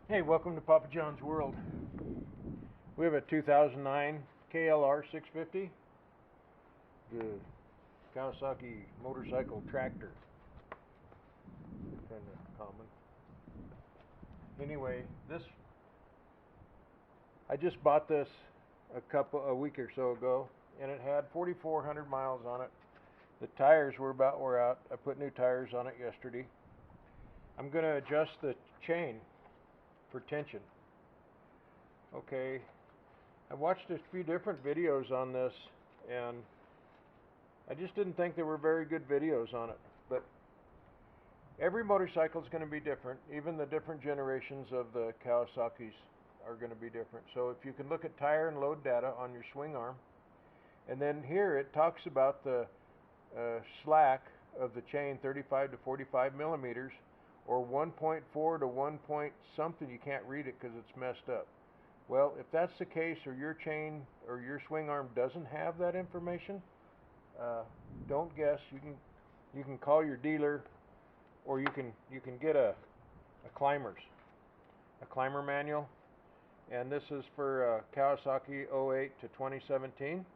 Hey, welcome to Papa John's World. We have a 2009 KLR 650, the Kawasaki motorcycle tractor, kind of common. Anyway, I just bought this a week or so ago, and it had 4,400 miles on it. The tires were about wore out. I put new tires on it yesterday. I'm going to adjust the chain for tension. Okay, I watched a few different videos on this, and I just didn't think there were very good videos on it. But every motorcycle is going to be different. Even the different generations of the Kawasaki's are going to be different. So if you can look at tire and load data on your swing arm, and then here it talks about the slack of the chain, 35 to 45 millimeters, or 1.4 to 1 point something. You can't read it because it's messed up. Well, if that's the case, or your chain or your swing arm doesn't have that information, don't guess. You can call your dealer, or you can get a climber manual, and this is for Kawasaki 08 to 2017,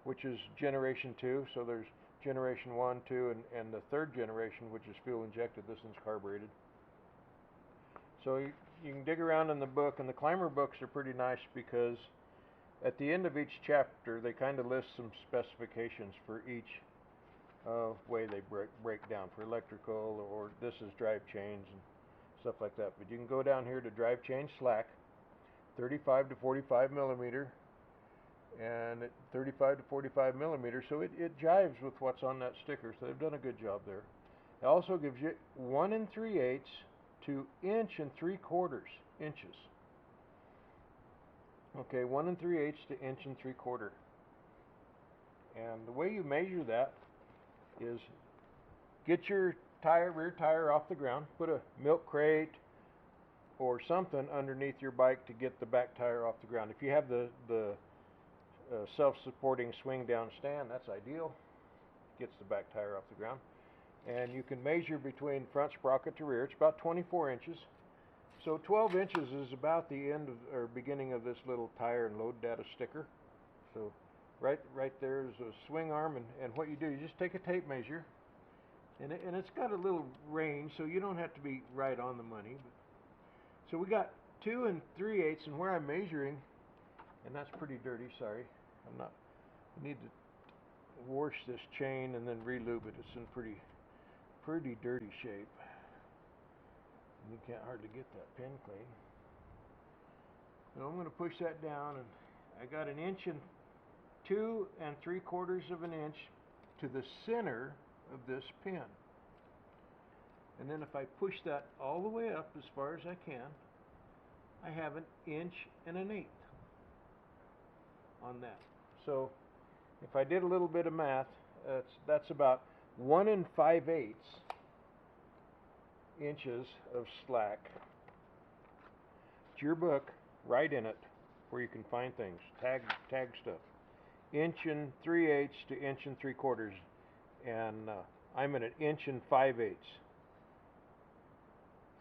which is generation 2. So there's generation 1, 2, and the third generation, which is fuel injected. This one's carbureted. So you can dig around in the book, and the climber books are pretty nice because at the end of each chapter they kind of list some specifications for each way they break down, for electrical, or this is drive chains and stuff like that. But you can go down here to drive chain slack, 35 to 45 millimeter, and at 35 to 45 millimeters, so it jives with what's on that sticker, so they've done a good job there. It also gives you 1 3/8 to 1 3/4 inches. Okay, 1 3/8 to 1 3/4. And the way you measure that is get your rear tire off the ground, put a milk crate or something underneath your bike to get the back tire off the ground. If you have the self-supporting swing down stand, that's ideal. Gets the back tire off the ground. And you can measure between front sprocket to rear. It's about 24 inches. So 12 inches is about the end of, or beginning of, this little tire and load data sticker. So right there is a swing arm, and what you do, you just take a tape measure, and it's got a little range, so you don't have to be right on the money. So we got 2 3/8, and where I'm measuring, and that's pretty dirty, sorry. I need to wash this chain and then re-lube it. It's in pretty dirty shape. And you can't hardly get that pin clean. So I'm going to push that down, and I got 2 3/4 of an inch to the center of this pin. And then if I push that all the way up as far as I can, I have 1 1/8 on that. So if I did a little bit of math, that's about 1 5/8 inches of slack. It's your book, write in it where you can find things, tag stuff. 1 3/8 to 1 3/4, and I'm at 1 5/8.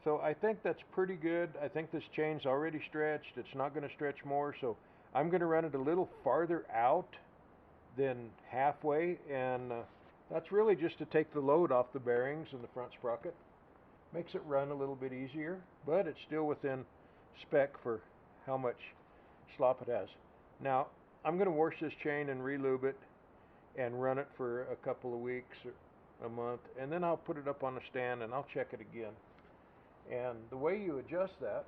So I think that's pretty good. I think this chain's already stretched. It's not going to stretch more, so I'm going to run it a little farther out than halfway, and that's really just to take the load off the bearings and the front sprocket. Makes it run a little bit easier, but it's still within spec for how much slop it has. Now, I'm going to wash this chain and re-lube it and run it for a couple of weeks or a month, and then I'll put it up on a stand and I'll check it again. And the way you adjust that,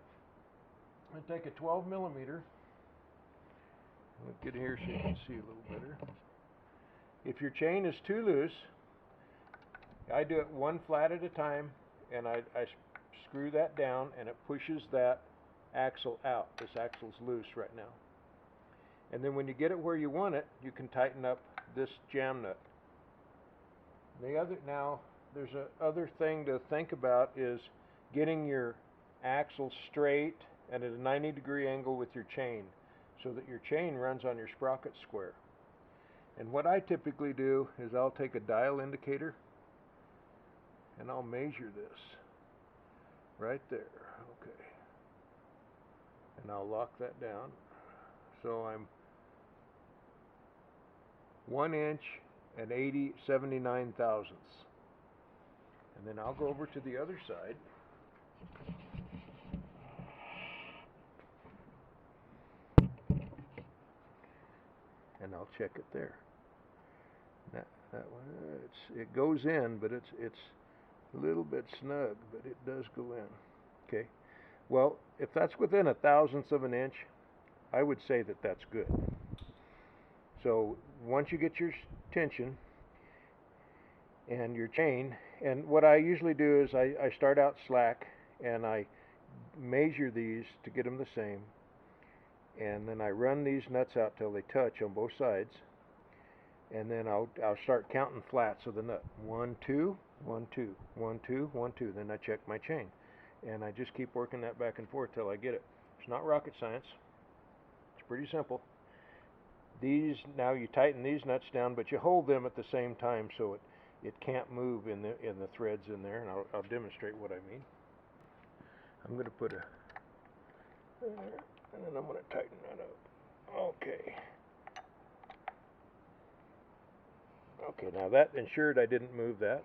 I'm going to take a 12 millimeter. I'll get here so you can see a little better. If your chain is too loose, I do it one flat at a time, and I screw that down, and it pushes that axle out. This axle's loose right now. And then when you get it where you want it, you can tighten up this jam nut. Now, there's a other thing to think about, is getting your axle straight and at a 90-degree angle with your chain, so that your chain runs on your sprocket square. And what I typically do is I'll take a dial indicator and I'll measure this right there. Okay. And I'll lock that down. So I'm 1 inch and 79 thousandths. And then I'll go over to the other side. And I'll check it there. That one, it goes in, but it's a little bit snug, but it does go in. Okay. Well, if that's within 1/1000th of an inch, I would say that that's good. So once you get your tension and your chain, and what I usually do is I start out slack and I measure these to get them the same, and then I run these nuts out till they touch on both sides, and then I'll start counting flats of the nut. 1, 2, 1, 2, 1, 2, 1, 2. Then I check my chain, and I just keep working that back and forth till I get it. It's not rocket science. It's pretty simple. These, now you tighten these nuts down, but you hold them at the same time so it can't move in the threads in there, and I'll demonstrate what I mean. I'm going to put a there, and then I'm going to tighten that up. Okay. Okay, now that ensured I didn't move that.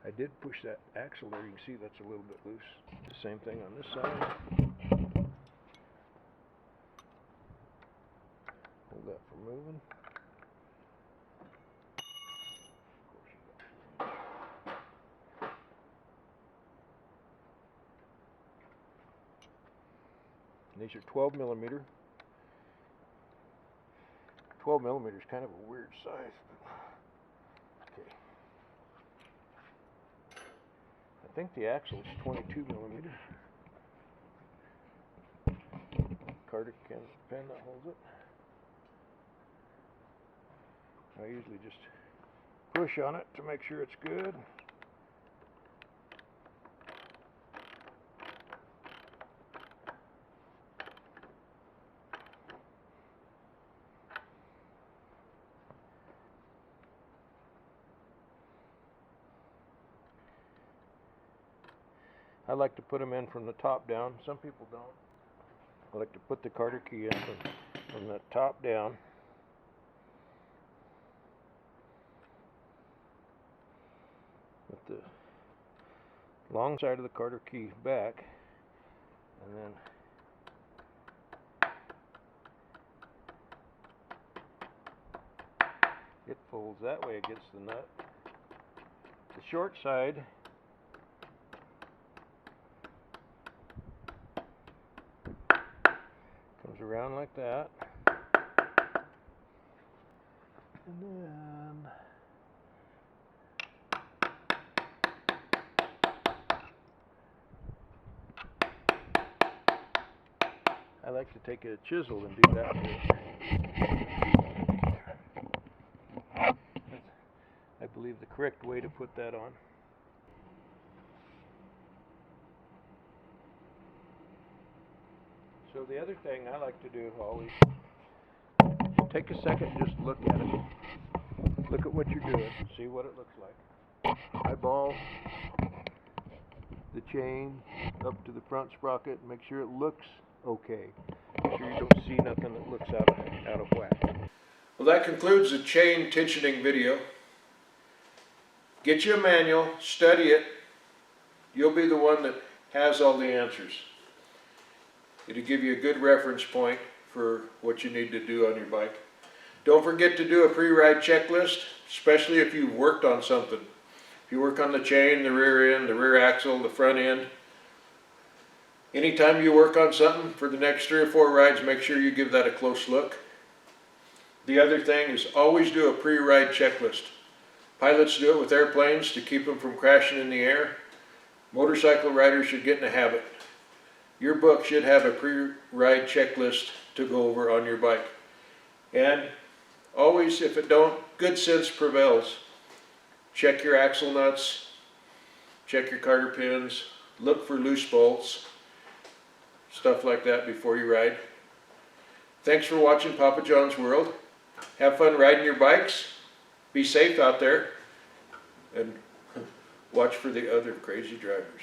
I did push that axle there. You can see that's a little bit loose. The same thing on this side. Hold that from moving. And these are 12 millimeter. 12 millimeter is kind of a weird size. Okay. I think the axle is 22 millimeter. Carter pen that holds it. I usually just push on it to make sure it's good. I like to put them in from the top down. Some people don't. I like to put the Carter key in from the top down. With the long side of the Carter key back, and then it folds that way against the nut. The short side comes around like that, and then I like to take a chisel and do that. I believe the correct way to put that on. So the other thing I like to do always, take a second and just look at it. Look at what you're doing, see what it looks like. Eyeball the chain up to the front sprocket, make sure it looks okay. Make sure you don't see nothing that looks out of whack. Well, that concludes the chain tensioning video. Get you a manual, study it. You'll be the one that has all the answers. It'll give you a good reference point for what you need to do on your bike. Don't forget to do a pre-ride checklist, especially if you've worked on something. If you work on the chain, the rear end, the rear axle, the front end. Anytime you work on something for the next 3 or 4 rides, make sure you give that a close look. The other thing is always do a pre-ride checklist. Pilots do it with airplanes to keep them from crashing in the air. Motorcycle riders should get in a habit. Your book should have a pre-ride checklist to go over on your bike. And always, if it don't, good sense prevails. Check your axle nuts, check your Carter pins, look for loose bolts, stuff like that before you ride. Thanks for watching Papa John's World. Have fun riding your bikes. Be safe out there. And watch for the other crazy drivers.